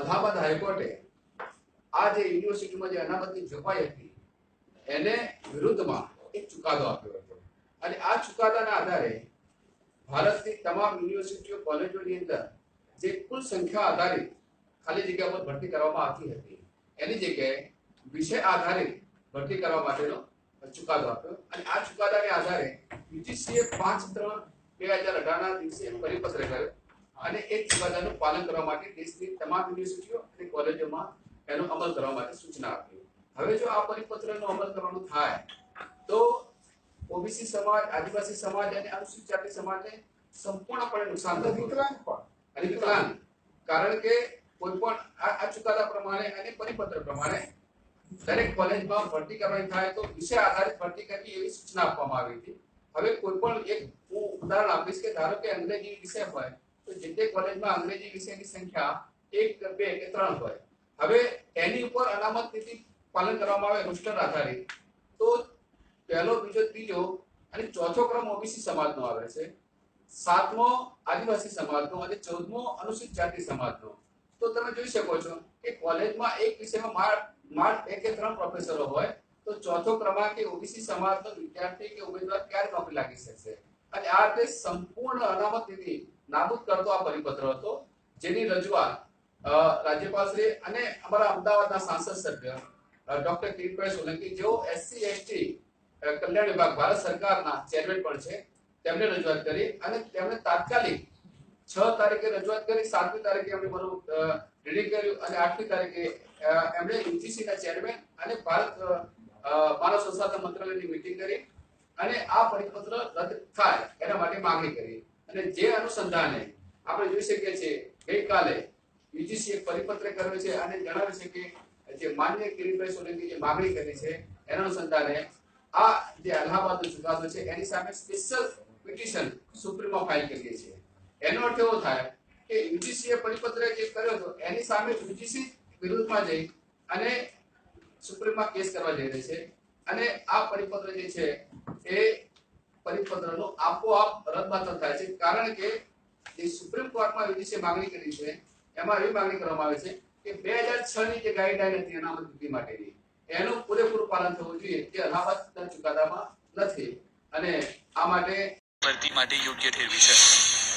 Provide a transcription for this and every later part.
અલ્હાબાદ હાઈકોર્ટે આ જે યુનિવર્સિટીમાં જે અનામતની જોગવાઈ હતી એને વિરુદ્ધમાં એક ચુકાદો આપ્યો હતો અને આ ચુકાદાના આધારે ભારતની તમામ યુનિવર્સિટીઓ કોલેજોની અંદર જે કુલ સંખ્યા આધારિત ખાલી જગ્યા પર ભરતી કરવામાં આવતી હતી એની જગ્યાએ વિષય આધારિત ભરતી કરવા માટેનો ચુકાદો આપ્યો અને આ ચુકાદાને આધારે યુજીસીએ 5/3/2018 ના દિવસે પરિપત્ર કર્યો અને એ ચુકાદાનું પાલન કરવા માટે દેશની તમામ યુનિવર્સિટીઓ અને કોલેજોમાં એનો અમલ કરવા માટે સૂચના આપી। હવે જો આ પરિપત્રનો અમલ કરવાનું થાય તો ઓબીસી સમાજ, આદિવાસી સમાજ અને અનુસૂચિત જાતિ સમાજને સંપૂર્ણપણે નુકસાન થશે અને વિકલાંગ, કારણ કે કોઈ પણ આ ચુકાદા પ્રમાણે અને પરિપત્ર પ્રમાણે દરેક કોલેજમાં ભરતી કરવાની થાય તો વિષય આધારિત ભરતી કરવી એવી સૂચના આપવામાં આવી હતી। હવે કોઈ પણ એક હું ઉદાહરણ આપીશ કે ધારો કે અંગ્રેજી વિષય હોય તો જે તે કોલેજમાં અંગ્રેજી વિષયની સંખ્યા 1, 2 કે 3 હોય। હવે એની ઉપર અનામત નીતિ પાલન કરવામાં આવે રોસ્ટર આધારિત તો પહેલો, બીજો, ત્રીજો અને ચોથો ક્રમ ઓબીસી સમાજનો આવે છે, 7મો આદિવાસી સમાજનો અને 14મો અનુસૂચિત જાતિ સમાજનો। તો તમે જોઈ શકો છો કે કોલેજમાં એક વિષયમાં માત્ર 2 કે 3 પ્રોફેસરો હોય તો ચોથો ક્રમાંકે ઓબીસી સમાજનો વિદ્યાર્થી કે ઉમેદવાર ક્યારે નોકરી લાગી શકશે અને આ રીતે સંપૂર્ણ અનામત નીતિ નાબૂદ કરતો આ પરિપત્ર હતો, જેની રજૂઆત રાજ્યપાલ શ્રી અને અમારા અમદાવાદના સાંસદ સભ્ય ડોક્ટર કિરીટભાઈ સોલંકી જેઓ એસસી એસટી કલ્યાણ વિભાગ ભારત સરકારના ચેરમેન પણ છે, તેમણે રજૂઆત કરી અને તેમણે તાત્કાલિક 6 તારીખે રજૂઆત કરી, 7મી તારીખે એમણે મારું રીડિંગ કર્યું અને 8મી તારીખે એમણે યુજીસીના ચેરમેન અને ભારત માનવ સંસાધન મંત્રાલયની મીટિંગ કરી અને આ પરિપત્ર રદ થાય એના માટે માંગણી કરી અને જે અનુસંધાને આપણે જોઈ શકીએ છીએ ગઈકાલે યુજીસી એક પરિપત્ર કર્યો છે અને જણાવે છે કે જે માન્ય કિરીટભાઈ સોલંકી જે માંગણી કરી છે એના અનુસંધાને આ જે અલ્હાબાદનો ચુકાદો છે એની સામે સ્પેશિયલ પિટિશન સુપ્રીમમાં ફાઇલ કરીએ છીએ। એનો અર્થ એવો થાય કે યુજીસીએ પરિપત્ર જે કર્યો હતો એની સામે યુજીસી વિરુદ્ધમાં જઈ અને સુપ્રીમમાં કેસ કરવા જઈ રહી છે અને આ પરિપત્ર જે છે એ પરિપત્રનો આપોઆપ રદબાતલ થાય છે, કારણ કે જે સુપ્રીમ કોર્ટમાં યુજીસીએ માંગણી કરી છે એમાં એવી માંગણી કરવામાં આવે છે કે 2006 ની જે ગાઈડલાઈન હતી અનામત નીતિ માટેની એનું પૂરેપૂરું પાલન થવું જોઈએ, તે અલ્હાબાદના ચુકાદામાં નથી અને આ માટે ભરતી માટે યોગ્ય ઠેરવી છે।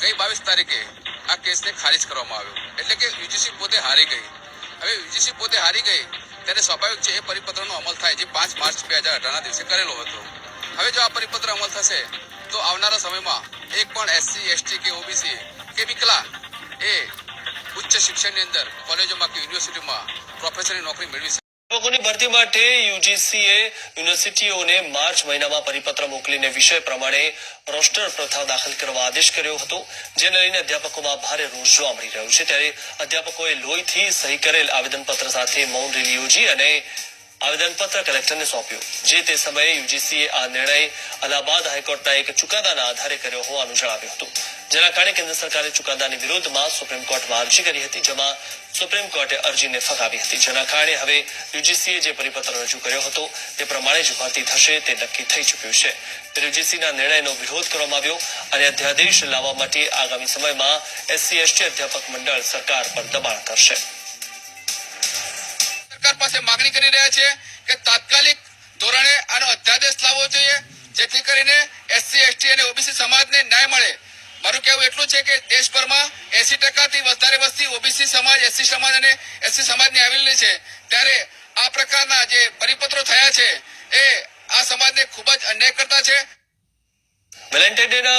ગઈ 22 તારીખે આ કેસને ખારીજ કરવામાં આવ્યો, એટલે કે યુજીસી પોતે હારી ગઈ। હવે યુજીસી પોતે હારી ગઈ ત્યારે સ્વાભાવિક છે એ પરિપત્રનો અમલ થાય જે 5 માર્ચ 2018 ના દિવસે કરેલો હતો। હવે જો આ પરિપત્ર અમલ થશે તો આવનારા સમયમાં એક પણ એસસી એસટી કે ઓબીસી કે વિકલાંગ એ ઉચ્ચ શિક્ષણની અંદર કોલેજોમાં કે યુનિવર્સિટીમાં પ્રોફેસરની નોકરી મેળવી શકે। અધ્યાપકોની ભરતી માટે યુજીસીએ યુનિવર્સિટીઓને માર્ચ મહિનામાં પરિપત્ર મોકલીને વિષય પ્રમાણે રોસ્ટર પ્રથા દાખલ કરવા આદેશ કર્યો હતો, જેને લઈને અધ્યાપકોમાં ભારે રોષ જોવા મળી રહ્યો છે। ત્યારે અધ્યાપકોએ લોહીથી સહી કરેલ આવેદનપત્ર સાથે મૌન રેલી યોજી અને આવેદનપત્ર કલેક્ટરને સોંપ્યું। જે તે સમયે યુજીસીએ આ નિર્ણય અલ્હાબાદ હાઈકોર્ટના એક ચુકાદાના આધારે કર્યો હોવાનું જણાવ્યું હતું, જેના કારણે કેન્દ્ર સરકારે ચુકાદાની વિરોધમાં સુપ્રીમ કોર્ટમાં અરજી કરી હતી, જેમાં સુપ્રીમ કોર્ટે અરજીને ફગાવી હતી, જેના કારણે હવે યુજીસીએ જે પરિપત્ર રજૂ કર્યો હતો તે પ્રમાણે જ ભરતી થશે તે નક્કી થઈ ચૂક્યું છે। યુજીસીના નિર્ણયનો વિરોધ કરવામાં આવ્યો અને અધ્યાદેશ લાવવા માટે આગામી સમયમાં એસસી એસટી અધ્યાપક મંડળ સરકાર પર દબાણ કરશે। સરકાર પાસે માંગણી કરી રહ્યા છે કે તાત્કાલિક ધોરણે આનો અધ્યાદેશ લાવવો જોઈએ, જેથી કરીને એસસી એસટી અને ઓબીસી સમાજને ન્યાય મળે। મારું કહેવું એટલું છે કે દેશભરમાં 80% થી વધારે વસ્તી ઓબીસી સમાજ, એસસી સમાજ અને એસસી સમાજની આવેલી છે, ત્યારે આ પ્રકારના જે પરિપત્રો થયા છે એ આ સમાજને ખૂબ જ અન્યાય કરતા છે। વેલેન્ટાઇન ડેના